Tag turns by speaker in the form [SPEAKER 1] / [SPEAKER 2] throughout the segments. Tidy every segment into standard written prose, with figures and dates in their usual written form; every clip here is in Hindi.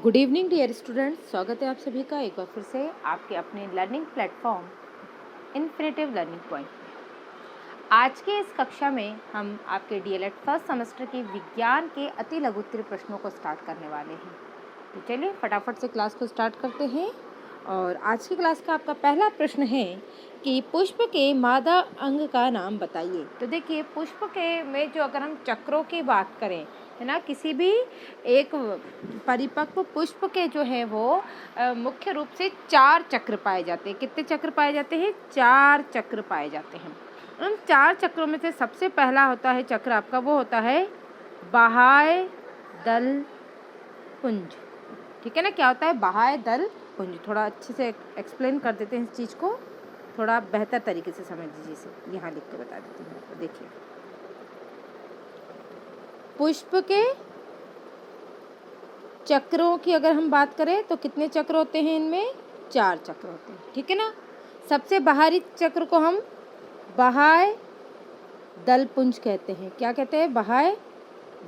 [SPEAKER 1] गुड इवनिंग डियर स्टूडेंट्स, स्वागत है आप सभी का एक बार फिर से आपके अपने learning platform infinitive learning point में। आज के इस कक्षा में हम आपके डीएलएड फर्स्ट सेमेस्टर के विज्ञान के अति लघुत्तरीय प्रश्नों को स्टार्ट करने वाले हैं। तो चलिए फटाफट से क्लास को स्टार्ट करते हैं। और आज की क्लास का आपका पहला प्रश्न है कि पुष्प के मादा अंग का नाम बताइए। तो देखिए, पुष्प के में जो अगर हम चक्रों की बात करें, है ना, किसी भी एक परिपक्व पुष्प के जो है वो मुख्य रूप से 4 चक्र पाए जाते हैं। कितने चक्र पाए जाते हैं? 4 चक्र पाए जाते हैं। उन 4 चक्रों में से सबसे पहला होता है चक्र आपका, वो होता है बाह्य दल पुंज। ठीक है ना, क्या होता है बाह्य दल पुंज? थोड़ा अच्छे से एक्सप्लेन कर देते हैं इस चीज़ को, थोड़ा बेहतर तरीके से समझ लीजिए। इसे यहाँ लिख के बता देती हूँ आपको। देखिए, पुष्प के चक्रों की अगर हम बात करें तो कितने चक्र होते हैं? इनमें 4 चक्र होते हैं। ठीक है ना। सबसे बाहरी चक्र को हम बाह्य दलपुंज कहते हैं। क्या कहते हैं? बाह्य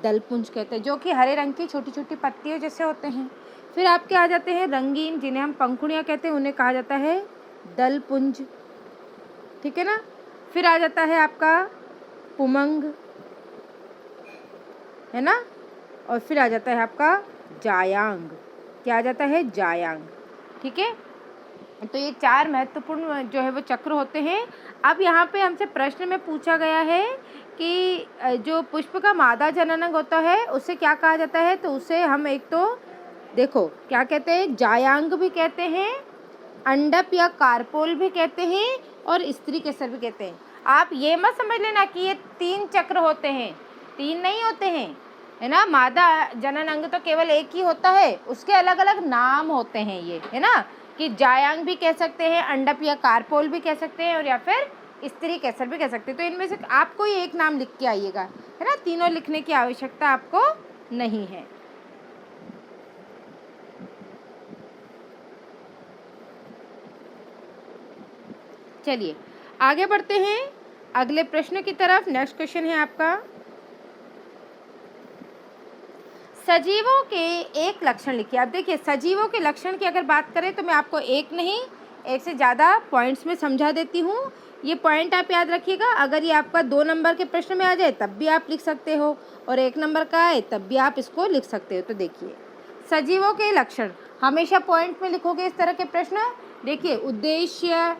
[SPEAKER 1] दलपुंज कहते हैं, जो कि हरे रंग की छोटी छोटी पत्तियों जैसे होते हैं। फिर आपके आ जाते हैं रंगीन, जिन्हें हम पंखुड़ियाँ कहते हैं, उन्हें कहा जाता है दलपुंज। ठीक है ना। फिर आ जाता है आपका पुमंग, है ना। और फिर आ जाता है आपका जायांग। क्या आ जाता है? जायांग। ठीक है। तो ये 4 महत्वपूर्ण जो है वो चक्र होते हैं। अब यहाँ पे हमसे प्रश्न में पूछा गया है कि जो पुष्प का मादा जननांग होता है उसे क्या कहा जाता है? तो उसे हम एक तो देखो क्या कहते हैं, जायांग भी कहते हैं, अंडप या कार्पोल भी कहते हैं, और स्त्री केसर भी कहते हैं। आप ये मत समझ लेना कि ये 3 चक्र होते हैं, 3 नहीं होते हैं, है ना। मादा जनन अंग तो केवल एक ही होता है, उसके अलग अलग नाम होते हैं ये, है ना, कि जायांग भी कह सकते हैं, अंडप या कार्पोल भी कह सकते हैं, और या फिर स्त्री केसर भी कह सकते हैं। तो इनमें से आपको ये एक नाम लिख के आइएगा, है ना। तीनों लिखने की आवश्यकता आपको नहीं है। चलिए आगे बढ़ते हैं अगले प्रश्न की तरफ। नेक्स्ट क्वेश्चन है आपका, सजीवों के एक लक्षण लिखिए। अब देखिए, सजीवों के लक्षण की अगर बात करें तो मैं आपको एक नहीं, एक से ज़्यादा पॉइंट्स में समझा देती हूँ। ये पॉइंट आप याद रखिएगा। अगर ये आपका 2 नंबर के प्रश्न में आ जाए तब भी आप लिख सकते हो, और 1 नंबर का आए तब भी आप इसको लिख सकते हो। तो देखिए, सजीवों के लक्षण हमेशा पॉइंट में लिखोगे इस तरह के प्रश्न। देखिए, उद्देश्य,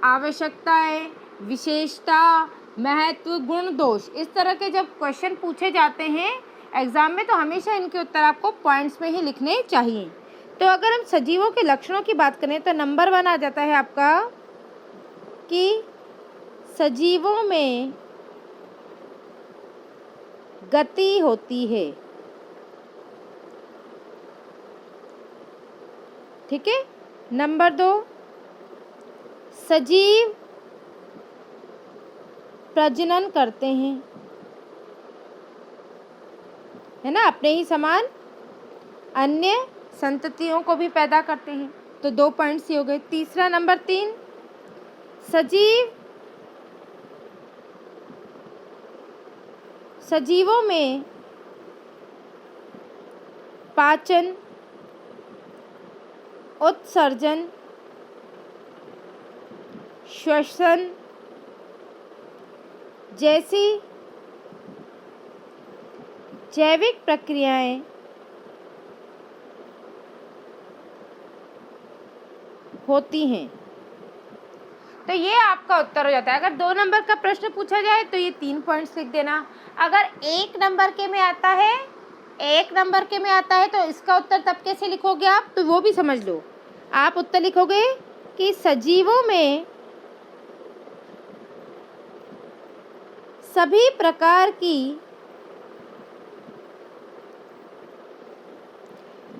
[SPEAKER 1] आवश्यकताएं, विशेषता, महत्व, गुण, दोष, इस तरह के जब क्वेश्चन पूछे जाते हैं एग्जाम में तो हमेशा इनके उत्तर आपको पॉइंट्स में ही लिखने चाहिए। तो अगर हम सजीवों के लक्षणों की बात करें तो नंबर 1 आ जाता है आपका कि सजीवों में गति होती है। ठीक है। नंबर 2, सजीव प्रजनन करते हैं, है ना, अपने ही समान अन्य संततियों को भी पैदा करते हैं। तो 2 पॉइंट्स ही हो गए। तीसरा नंबर 3, सजीवों में पाचन, उत्सर्जन, श्वसन जैसी जैविक प्रक्रियाएं होती हैं। तो ये आपका उत्तर हो जाता है। अगर 2 नंबर का प्रश्न पूछा जाए तो ये 3 पॉइंट्स लिख देना। अगर 1 नंबर के में आता है, 1 नंबर के में आता है तो इसका उत्तर तब कैसे लिखोगे आप? तो वो भी समझ लो। आप उत्तर लिखोगे कि सजीवों में सभी प्रकार की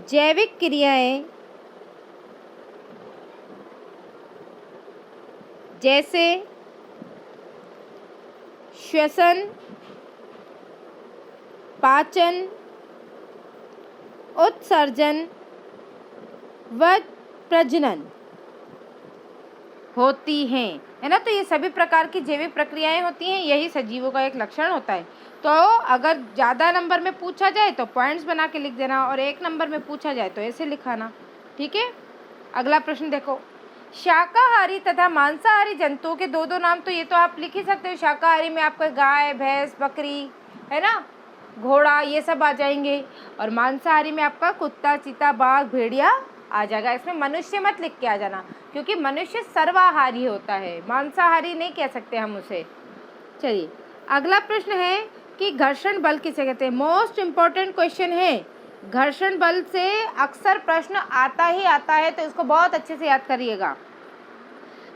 [SPEAKER 1] जैविक क्रियाएं जैसे श्वसन, पाचन, उत्सर्जन व प्रजनन होती हैं, है ना। तो ये सभी प्रकार की जैविक प्रक्रियाएं होती हैं, यही सजीवों का एक लक्षण होता है। तो अगर ज़्यादा नंबर में पूछा जाए तो पॉइंट्स बना के लिख देना, और 1 नंबर में पूछा जाए तो ऐसे लिखाना। ठीक है, अगला प्रश्न देखो, शाकाहारी तथा मांसाहारी जंतुओं के 2-2 नाम, तो ये तो आप लिख ही सकते हो। शाकाहारी में आपको गाय, भैंस, बकरी, है ना, घोड़ा, ये सब आ जाएंगे, और मांसाहारी में आपका कुत्ता, चीता, बाघ, भेड़िया आ जाएगा। इसमें मनुष्य मत लिख के आ जाना, क्योंकि मनुष्य सर्वाहारी होता है, मांसाहारी नहीं कह सकते हम उसे। चलिए, अगला प्रश्न है कि घर्षण बल किसे कहते हैं। मोस्ट इम्पोर्टेंट क्वेश्चन है, घर्षण बल से अक्सर प्रश्न आता ही आता है, तो इसको बहुत अच्छे से याद करिएगा।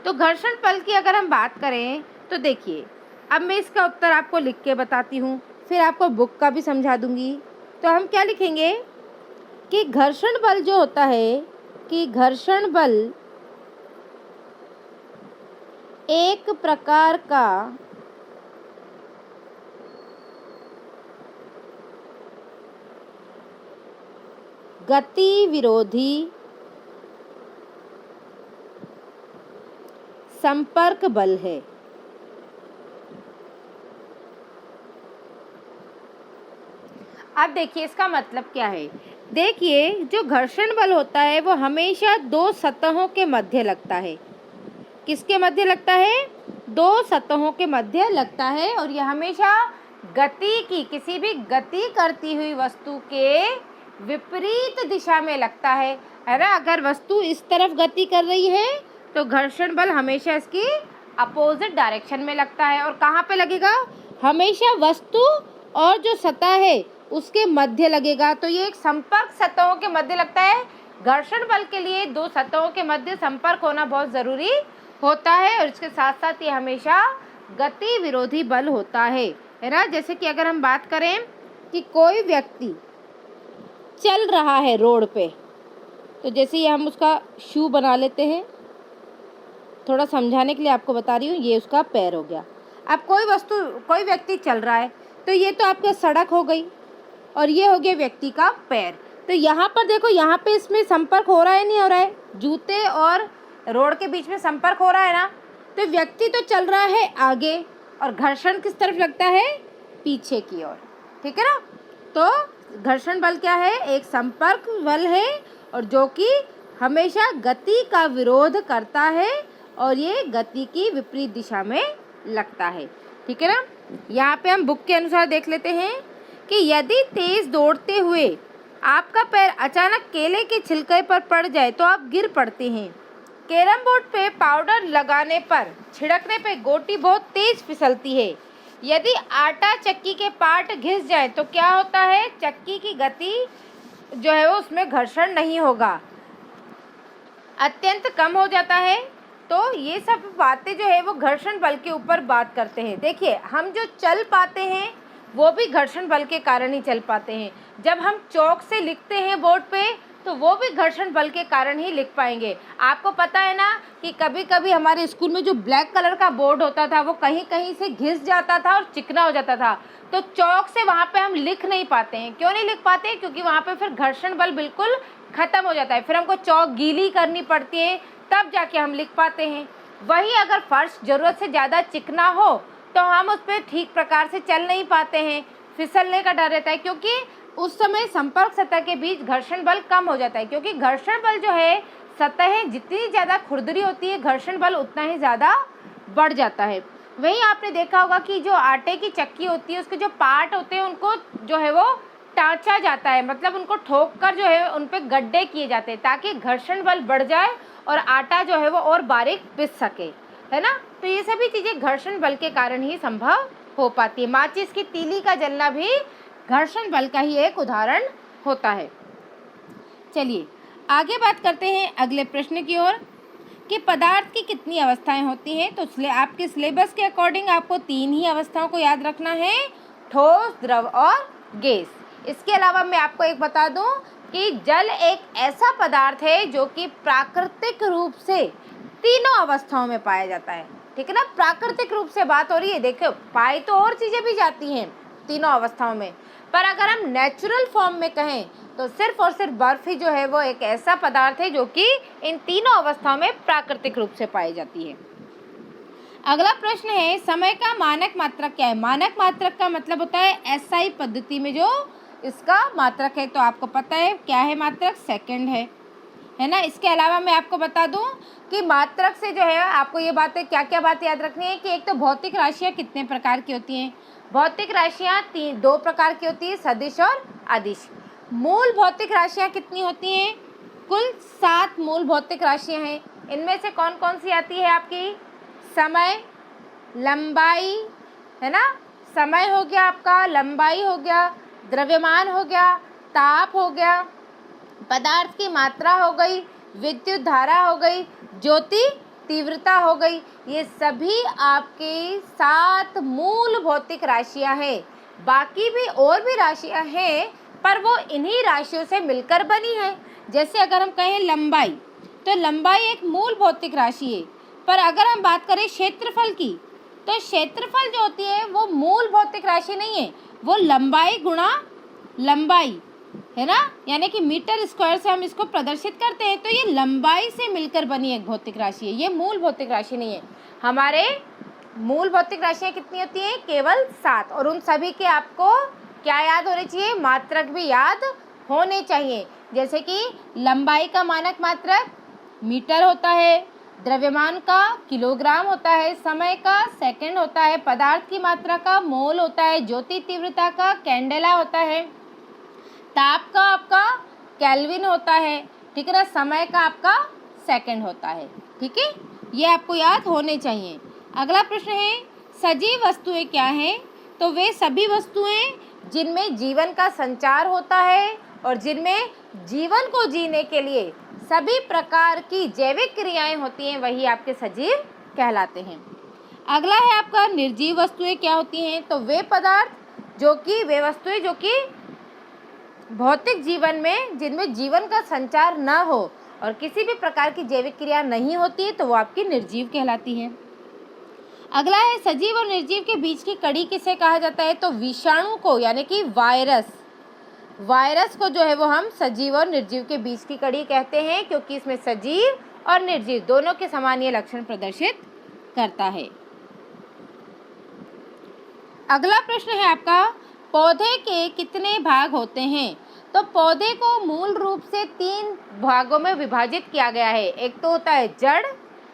[SPEAKER 1] तो घर्षण बल की अगर हम बात करें तो देखिए, अब मैं इसका उत्तर आपको लिख के बताती हूँ, फिर आपको बुक का भी समझा दूंगी। तो हम क्या लिखेंगे कि घर्षण बल जो होता है, कि घर्षण बल एक प्रकार का गति विरोधी संपर्क बल है। अब देखिए इसका मतलब क्या है। देखिए, जो घर्षण बल होता है वो हमेशा 2 सतहों के मध्य लगता है। किसके मध्य लगता है? 2 सतहों के मध्य लगता है, और यह हमेशा गति की, किसी भी गति करती हुई वस्तु के विपरीत दिशा में लगता है ना। अगर वस्तु इस तरफ गति कर रही है तो घर्षण बल हमेशा इसकी अपोजिट डायरेक्शन में लगता है। और कहाँ पे लगेगा? हमेशा वस्तु और जो सतह है उसके मध्य लगेगा। तो ये एक संपर्क सतहों के मध्य लगता है। घर्षण बल के लिए 2 सतहों के मध्य संपर्क होना बहुत ज़रूरी होता है, और इसके साथ साथ ये हमेशा गति विरोधी बल होता है ना। जैसे कि अगर हम बात करें कि कोई व्यक्ति चल रहा है रोड पे, तो जैसे ये हम उसका शू बना लेते हैं, थोड़ा समझाने के लिए आपको बता रही हूँ, ये उसका पैर हो गया। अब कोई व्यक्ति चल रहा है, तो ये तो आपका सड़क हो गई, और ये हो गया व्यक्ति का पैर। तो यहाँ पर देखो, यहाँ पे इसमें संपर्क हो रहा है, नहीं हो रहा है? जूते और रोड के बीच में संपर्क हो रहा है ना। तो व्यक्ति तो चल रहा है आगे, और घर्षण किस तरफ लगता है? पीछे की ओर। ठीक है ना। तो घर्षण बल क्या है? एक संपर्क बल है, और जो कि हमेशा गति का विरोध करता है, और ये गति की विपरीत दिशा में लगता है। ठीक है ना। यहाँ पे हम बुक के अनुसार देख लेते हैं कि यदि तेज दौड़ते हुए आपका पैर अचानक केले के छिलके पर पड़ जाए तो आप गिर पड़ते हैं। कैरम बोर्ड पे पाउडर लगाने पर, छिड़कने पे गोटी बहुत तेज फिसलती है। यदि आटा चक्की के पार्ट घिस जाए तो क्या होता है? चक्की की गति जो है वो उसमें घर्षण नहीं होगा, अत्यंत कम हो जाता है। तो ये सब बातें जो है वो घर्षण बल के ऊपर बात करते हैं। देखिए, हम जो चल पाते हैं वो भी घर्षण बल के कारण ही चल पाते हैं। जब हम चौक से लिखते हैं बोर्ड पे, तो वो भी घर्षण बल के कारण ही लिख पाएंगे। आपको पता है ना कि कभी कभी हमारे स्कूल में जो ब्लैक कलर का बोर्ड होता था वो कहीं कहीं से घिस जाता था और चिकना हो जाता था, तो चौक से वहाँ पे हम लिख नहीं पाते हैं। क्यों नहीं लिख पाते? क्योंकि वहाँ पे फिर घर्षण बल बिल्कुल ख़त्म हो जाता है। फिर हमको चौक गीली करनी पड़ती है, तब जाके हम लिख पाते हैं। वही अगर फर्श ज़रूरत से ज़्यादा चिकना हो तो हम उस पर ठीक प्रकार से चल नहीं पाते हैं, फिसलने का डर रहता है, क्योंकि उस समय संपर्क सतह के बीच घर्षण बल कम हो जाता है। क्योंकि घर्षण बल जो है, सतहें जितनी ज़्यादा खुरदरी होती है, घर्षण बल उतना ही ज़्यादा बढ़ जाता है। वहीं आपने देखा होगा कि जो आटे की चक्की होती है, उसके जो पार्ट होते हैं उनको जो है वो टाँचा जाता है, मतलब उनको ठोक कर जो है उन पर गड्ढे किए जाते हैं, ताकि घर्षण बल बढ़ जाए और आटा जो है वो और बारीक पिस सके, है ना। तो ये सभी चीज़ें घर्षण बल के कारण ही संभव हो पाती है। माचिस की तीली का जलना भी घर्षण बल का ही एक उदाहरण होता है। चलिए आगे बात करते हैं अगले प्रश्न की ओर कि पदार्थ की कितनी अवस्थाएं होती हैं। तो आपके सिलेबस के अकॉर्डिंग आपको 3 ही अवस्थाओं को याद रखना है, ठोस, द्रव और गैस। इसके अलावा मैं आपको एक बता दूं कि जल एक ऐसा पदार्थ है जो कि प्राकृतिक रूप से तीनों अवस्थाओं में पाया जाता है। ठीक है ना, प्राकृतिक रूप से बात हो रही है। देखो, पाई तो और चीज़ें भी जाती हैं तीनों अवस्थाओं में, पर अगर हम नेचुरल फॉर्म में कहें तो सिर्फ और सिर्फ बर्फ ही जो है वो एक ऐसा पदार्थ है जो कि इन तीनों अवस्थाओं में प्राकृतिक रूप से पाई जाती है। अगला प्रश्न है, समय का मानक मात्रक क्या है? मानक मात्रक का मतलब होता है एसआई पद्धति में जो इसका मात्रक है। तो आपको पता है क्या है मात्रक? सेकंड है ना। इसके अलावा मैं आपको बता दूं कि मात्रक से जो है आपको ये बातें क्या क्या बात याद रखनी है कि एक तो भौतिक राशियाँ कितने प्रकार की होती हैं? भौतिक राशियाँ दो प्रकार की होती है, सदिश और अदिश। मूल भौतिक राशियाँ कितनी होती हैं? कुल 7 मूल भौतिक राशियाँ हैं। इनमें से कौन कौन सी आती है आपकी? समय, लंबाई, है ना, समय हो गया आपका, लंबाई हो गया, द्रव्यमान हो गया, ताप हो गया, पदार्थ की मात्रा हो गई, विद्युत धारा हो गई, ज्योति तीव्रता हो गई। ये सभी आपकी 7 मूल भौतिक राशियां हैं। बाकी भी और भी राशियां हैं पर वो इन्हीं राशियों से मिलकर बनी है। जैसे अगर हम कहें लंबाई, तो लंबाई एक मूल भौतिक राशि है। पर अगर हम बात करें क्षेत्रफल की, तो क्षेत्रफल जो होती है वो मूल भौतिक राशि नहीं है, वो लंबाई गुणा लंबाई है ना, यानी कि मीटर स्क्वायर से हम इसको प्रदर्शित करते हैं। तो ये लंबाई से मिलकर बनी एक भौतिक राशि है, ये मूल भौतिक राशि नहीं है। हमारे मूल भौतिक राशियाँ कितनी होती हैं? केवल 7। और उन सभी के आपको क्या याद होने चाहिए? मात्रक भी याद होने चाहिए। जैसे कि लंबाई का मानक मात्रक मीटर होता है, द्रव्यमान का किलोग्राम होता है, समय का सेकंड होता है, पदार्थ की मात्रा का मोल होता है, ज्योति तीव्रता का कैंडेला होता है, ताप का आपका केल्विन होता है, ठीक है ना, समय का आपका सेकंड होता है। ठीक है, ये आपको याद होने चाहिए। अगला प्रश्न है, सजीव वस्तुएं क्या हैं? तो वे सभी वस्तुएं जिनमें जीवन का संचार होता है और जिनमें जीवन को जीने के लिए सभी प्रकार की जैविक क्रियाएं होती हैं, वही आपके सजीव कहलाते हैं। अगला है आपका निर्जीव वस्तुएं क्या होती हैं? तो वे पदार्थ वे वस्तुएं जो कि भौतिक जीवन में जिनमें जीवन का संचार न हो और किसी भी प्रकार की जैविक क्रिया नहीं होती है, तो वो आपकी निर्जीव कहलाती है। अगला है, सजीव और निर्जीव के बीच की कड़ी किसे कहा जाता है? तो विषाणु को, यानी कि वायरस को जो है वो हम सजीव और निर्जीव के बीच की कड़ी कहते हैं, क्योंकि इसमें सजीव और निर्जीव दोनों के समान ये लक्षण प्रदर्शित करता है। अगला प्रश्न है आपका, पौधे के कितने भाग होते हैं? तो पौधे को मूल रूप से 3 भागों में विभाजित किया गया है। एक तो होता है जड़,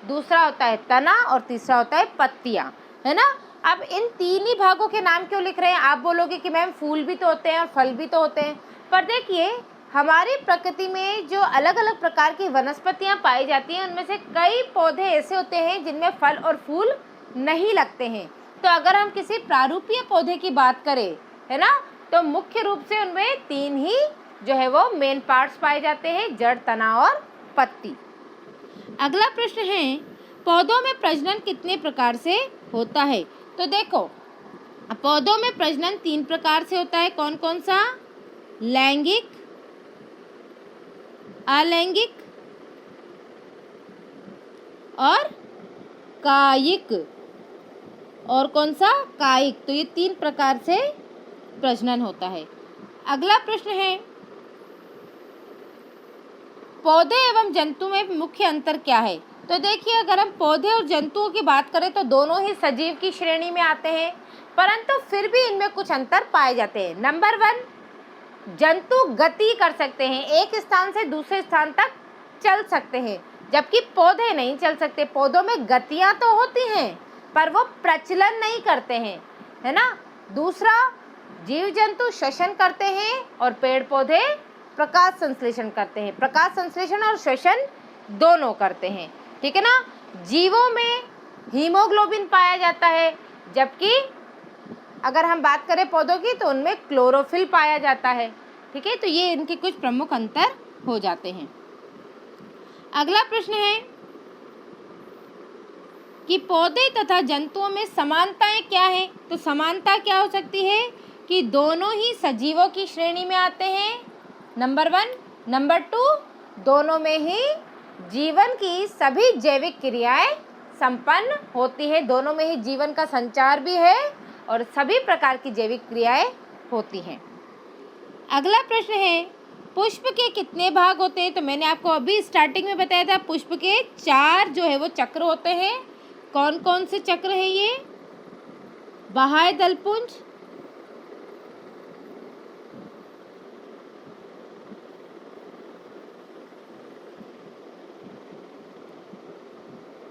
[SPEAKER 1] दूसरा होता है तना और तीसरा होता है पत्तियां, है ना। अब इन 3 ही भागों के नाम क्यों लिख रहे हैं? आप बोलोगे कि मैम फूल भी तो होते हैं और फल भी तो होते हैं, पर देखिए हमारी प्रकृति में जो अलग अलग प्रकार की वनस्पतियां पाई जाती हैं, उनमें से कई पौधे ऐसे होते हैं जिनमें फल और फूल नहीं लगते हैं। तो अगर हम किसी प्रारूपीय पौधे की बात करें, है ना, तो मुख्य रूप से उनमें 3 ही जो है वो मेन पार्ट्स पाए जाते हैं, जड़, तना और पत्ती। अगला प्रश्न है, पौधों में प्रजनन कितने प्रकार से होता है? तो देखो, पौधों में प्रजनन 3 प्रकार से होता है। कौन कौन सा? लैंगिक, अलैंगिक और कायिक। और कौन सा? कायिक। तो ये 3 प्रकार से प्रजनन होता है। अगला प्रश्न है, पौधे एवं जंतु में मुख्य अंतर क्या है? तो देखिए, अगर हम पौधे और जंतुओं की बात करें तो दोनों ही सजीव की श्रेणी में आते हैं, परंतु फिर भी इनमें कुछ अंतर पाए जाते हैं। नंबर 1, जंतु गति कर सकते हैं, एक स्थान से दूसरे स्थान तक चल सकते हैं, जबकि पौधे नहीं चल सकते। पौधों में गतियां तो होती हैं पर वो प्रचलन नहीं करते हैं, है ना। दूसरा, जीव जंतु श्वसन करते हैं और पेड़ पौधे प्रकाश संश्लेषण करते हैं। प्रकाश संश्लेषण और श्वसन दोनों करते हैं, ठीक है ना। जीवों में हीमोग्लोबिन पाया जाता है, जबकि अगर हम बात करें पौधों की तो उनमें क्लोरोफिल पाया जाता है, ठीक है। तो ये इनके कुछ प्रमुख अंतर हो जाते हैं। अगला प्रश्न है कि पौधे तथा जंतुओं में समानताएं क्या हैं? तो समानता क्या हो सकती है कि दोनों ही सजीवों की श्रेणी में आते हैं, नंबर 1। नंबर 2, दोनों में ही जीवन की सभी जैविक क्रियाएं संपन्न होती है, दोनों में ही जीवन का संचार भी है और सभी प्रकार की जैविक क्रियाएं होती हैं। अगला प्रश्न है, पुष्प के कितने भाग होते हैं? तो मैंने आपको अभी स्टार्टिंग में बताया था, पुष्प के 4 जो है वो चक्र होते हैं। कौन कौन से चक्र है ये? बाह्य दलपुंज,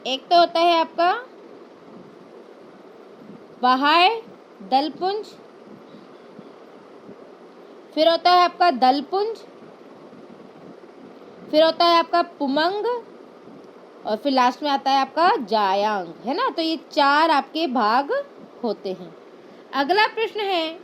[SPEAKER 1] एक तो होता है आपका बाह्य दलपुंज, फिर होता है आपका दलपुंज, फिर होता है आपका पुमंग, और फिर लास्ट में आता है आपका जायांग, है ना। तो ये 4 आपके भाग होते हैं। अगला प्रश्न है,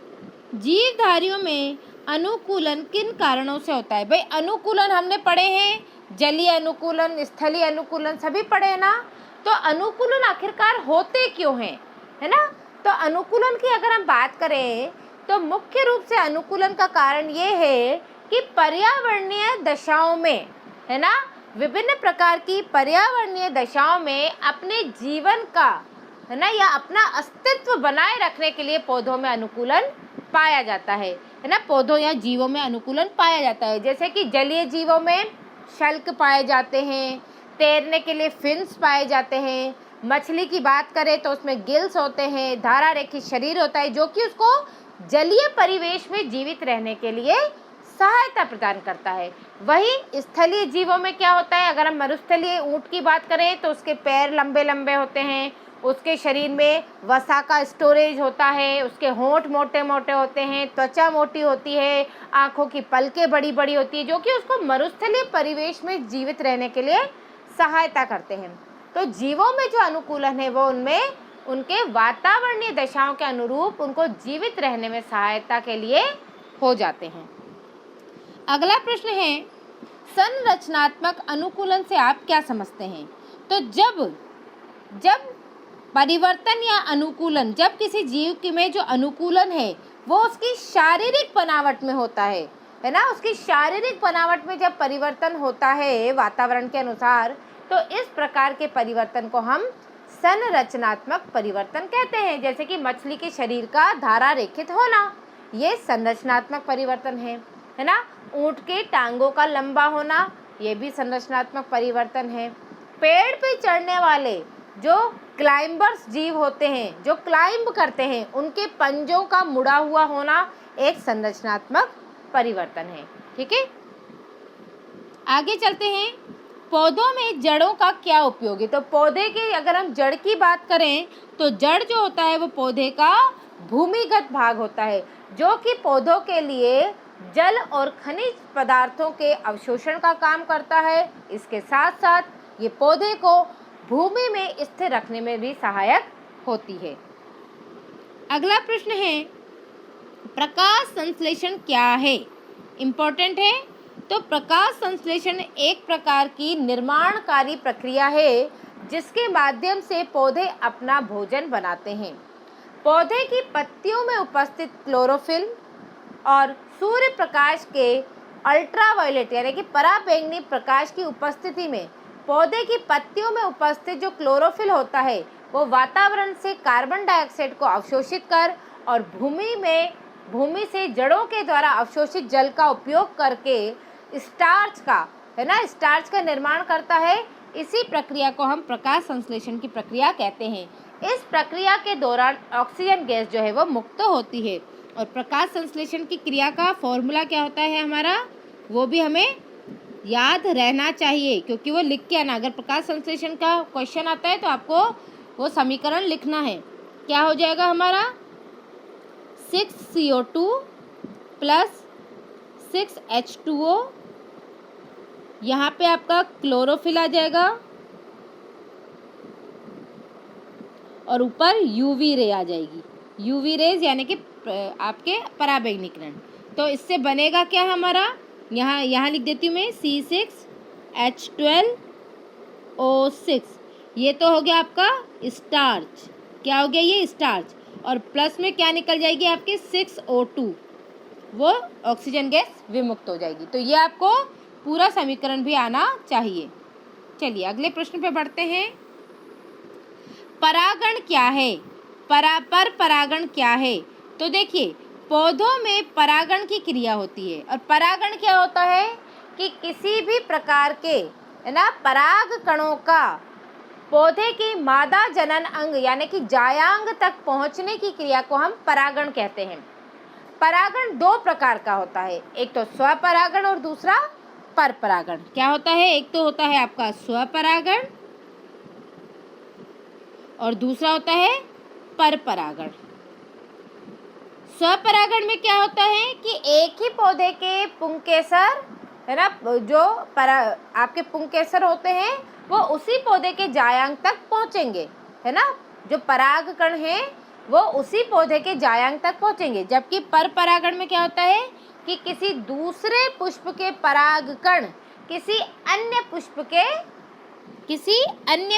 [SPEAKER 1] जीवधारियों में अनुकूलन किन कारणों से होता है? भाई अनुकूलन हमने पढ़े हैं, जलीय अनुकूलन, स्थलीय अनुकूलन सभी पढ़े हैं ना। तो अनुकूलन आखिरकार होते क्यों हैं, है ना। तो अनुकूलन की अगर हम बात करें तो मुख्य रूप से अनुकूलन का कारण ये है कि पर्यावरणीय दशाओं में, है ना, विभिन्न प्रकार की पर्यावरणीय दशाओं में अपने जीवन का, है ना, या अपना अस्तित्व बनाए रखने के लिए पौधों में अनुकूलन पाया जाता है ना। पौधों या जीवों में अनुकूलन पाया जाता है। जैसे कि जलीय जीवों में शल्क पाए जाते हैं, तैरने के लिए फिन्स पाए जाते हैं। मछली की बात करें तो उसमें गिल्स होते हैं, धारा रेखित शरीर होता है जो कि उसको जलीय परिवेश में जीवित रहने के लिए सहायता प्रदान करता है। वही स्थलीय जीवों में क्या होता है? अगर हम मरुस्थलीय ऊंट की बात करें तो उसके पैर लंबे लंबे होते हैं, उसके शरीर में वसा का स्टोरेज होता है, उसके होंठ मोटे मोटे होते हैं, त्वचा मोटी होती है, आँखों की पलकें बड़ी बड़ी होती है, जो कि उसको मरुस्थलीय परिवेश में जीवित रहने के लिए सहायता करते हैं। तो जीवों में जो अनुकूलन है वो उनमें उनके वातावरणीय दशाओं के अनुरूप उनको जीवित रहने में सहायता के लिए हो जाते हैं। अगला प्रश्न है, संरचनात्मक अनुकूलन से आप क्या समझते हैं? तो जब परिवर्तन या अनुकूलन, जब किसी जीव की में जो अनुकूलन है वो उसकी शारीरिक बनावट में होता है ना, उसकी शारीरिक बनावट में जब परिवर्तन होता है वातावरण के अनुसार, तो इस प्रकार के परिवर्तन को हम संरचनात्मक परिवर्तन कहते हैं। जैसे कि मछली के शरीर का धारा रेखित होना, ये संरचनात्मक परिवर्तन है ना। ऊंट के टांगों का लंबा होना, ये भी संरचनात्मक परिवर्तन है। पेड़ पे चढ़ने वाले जो क्लाइंबर्स जीव होते हैं, जो क्लाइंब करते हैं, उनके पंजों का मुड़ा हुआ होना एक संरचनात्मक परिवर्तन है। ठीक है, आगे चलते हैं। पौधों में जड़ों का क्या उपयोग है? तो पौधे के अगर हम जड़ की बात करें तो जड़ जो होता है वो पौधे का भूमिगत भाग होता है, जो कि पौधों के लिए जल और खनिज पदार्थों के अवशोषण का काम करता है। इसके साथ साथ ये पौधे को भूमि में स्थिर रखने में भी सहायक होती है। अगला प्रश्न है, प्रकाश संश्लेषण क्या है? इम्पोर्टेंट है। तो प्रकाश संश्लेषण एक प्रकार की निर्माणकारी प्रक्रिया है जिसके माध्यम से पौधे अपना भोजन बनाते हैं। पौधे की पत्तियों में उपस्थित क्लोरोफिल और सूर्य प्रकाश के अल्ट्रावायलेट यानी कि पराबैंगनी प्रकाश की उपस्थिति में पौधे की पत्तियों में उपस्थित जो क्लोरोफिल होता है वो वातावरण से कार्बन डाइऑक्साइड को अवशोषित कर और भूमि से जड़ों के द्वारा अवशोषित जल का उपयोग करके स्टार्च का निर्माण करता है। इसी प्रक्रिया को हम प्रकाश संश्लेषण की प्रक्रिया कहते हैं। इस प्रक्रिया के दौरान ऑक्सीजन गैस जो है वो मुक्त होती है। और प्रकाश संश्लेषण की क्रिया का फॉर्मूला क्या होता है हमारा, वो भी हमें याद रहना चाहिए, क्योंकि वो लिख के आना। अगर प्रकाश संश्लेषण का क्वेश्चन आता है तो आपको वो समीकरण लिखना है। क्या हो जाएगा हमारा, 6CO2 प्लस 6H2O, यहाँ पे आपका क्लोरोफिल आ जाएगा और ऊपर यूवी रे आ जाएगी। यूवी रेज यानी कि आपके पराबैंगनी किरण। तो इससे बनेगा क्या हमारा, यहाँ लिख देती हूँ मैं C6H12O6। ये तो हो गया आपका स्टार्च। क्या हो गया ये, स्टार्च। और प्लस में क्या निकल जाएगी आपकी 6O2, वो ऑक्सीजन गैस विमुक्त हो जाएगी। तो ये आपको पूरा समीकरण भी आना चाहिए। चलिए अगले प्रश्न पे बढ़ते हैं। परागण क्या है? परागण क्या है? तो देखिए, पौधों में परागण की क्रिया होती है। और परागण क्या होता है कि किसी भी प्रकार के, है ना, पराग कणों का पौधे की मादा जनन अंग यानी कि जायांग तक पहुंचने की क्रिया को हम परागण कहते हैं। परागण दो प्रकार का होता है, एक तो स्वपरागण और दूसरा परपरागण। क्या होता है? एक तो होता है आपका स्वपरागण और दूसरा होता है परपरागण। स्वपरागण में क्या होता है कि एक ही पौधे के पुंकेसर है ना, जो आपके पुंकेसर होते हैं वो उसी पौधे के जायांग तक पहुंचेंगे, है ना। जो परागकण है वो उसी पौधे के जायांग तक पहुंचेंगे। जबकि परपरागण में क्या होता है कि किसी दूसरे पुष्प के परागकण किसी अन्य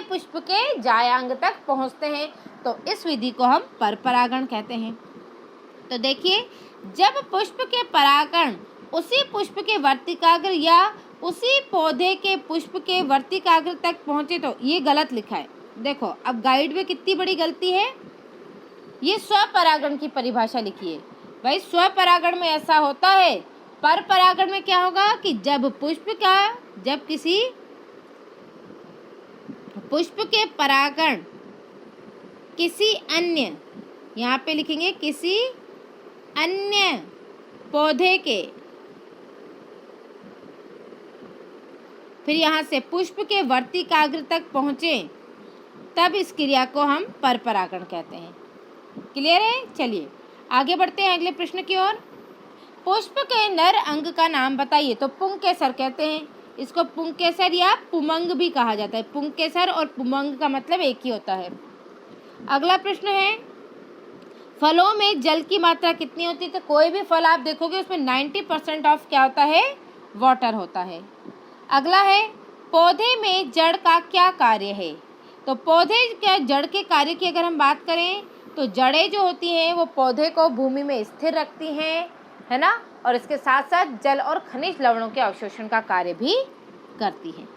[SPEAKER 1] पुष्प के जायांग तक पहुंचते हैं, तो इस विधि को हम परपरागण कहते हैं। तो देखिए, जब पुष्प के परागकण उसी पुष्प के वर्तिकाग्र या उसी पौधे के पुष्प के वर्तिकाग्र तक पहुंचे, तो ये गलत लिखा है। देखो अब गाइड में कितनी बड़ी गलती है। ये स्वपरागण की परिभाषा लिखी है भाई, स्वपरागण में ऐसा होता है। परपरागण में क्या होगा कि जब किसी पुष्प के परागण किसी अन्य, यहाँ पे लिखेंगे किसी अन्य पौधे के, फिर यहाँ से पुष्प के वर्तिकाग्र तक पहुँचे, तब इस क्रिया को हम परपरागण कहते हैं। क्लियर है? चलिए आगे बढ़ते हैं अगले प्रश्न की ओर। पुष्प के नर अंग का नाम बताइए। तो पुंकेसर कहते हैं इसको, पुंकेसर या पुमंग भी कहा जाता है। पुंकेसर और पुमंग का मतलब एक ही होता है। अगला प्रश्न है, फलों में जल की मात्रा कितनी होती है? तो कोई भी फल आप देखोगे उसमें 90% ऑफ क्या होता है? वाटर होता है। अगला है, पौधे में जड़ का क्या कार्य है? तो पौधे के जड़ के कार्य की अगर हम बात करें तो जड़ें जो होती हैं वो पौधे को भूमि में स्थिर रखती हैं, है ना, और इसके साथ साथ जल और खनिज लवणों के अवशोषण का कार्य भी करती हैं।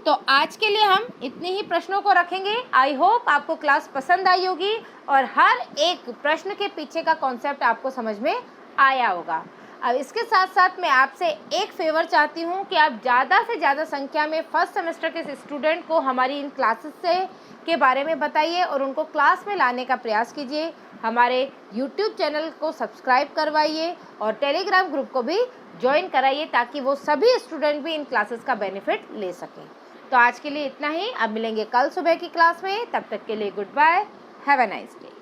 [SPEAKER 1] तो आज के लिए हम इतने ही प्रश्नों को रखेंगे। आई होप आपको क्लास पसंद आई होगी और हर एक प्रश्न के पीछे का कॉन्सेप्ट आपको समझ में आया होगा। अब इसके साथ साथ मैं आपसे एक फेवर चाहती हूँ कि आप ज़्यादा से ज़्यादा संख्या में फर्स्ट सेमेस्टर के स्टूडेंट को हमारी इन क्लासेस के बारे में बताइए और उनको क्लास में लाने का प्रयास कीजिए। हमारे यूट्यूब चैनल को सब्सक्राइब करवाइए और टेलीग्राम ग्रुप को भी ज्वाइन कराइए ताकि वो सभी स्टूडेंट भी इन क्लासेस का बेनिफिट ले सकें। तो आज के लिए इतना ही। अब मिलेंगे कल सुबह की क्लास में। तब तक के लिए goodbye, have a nice day.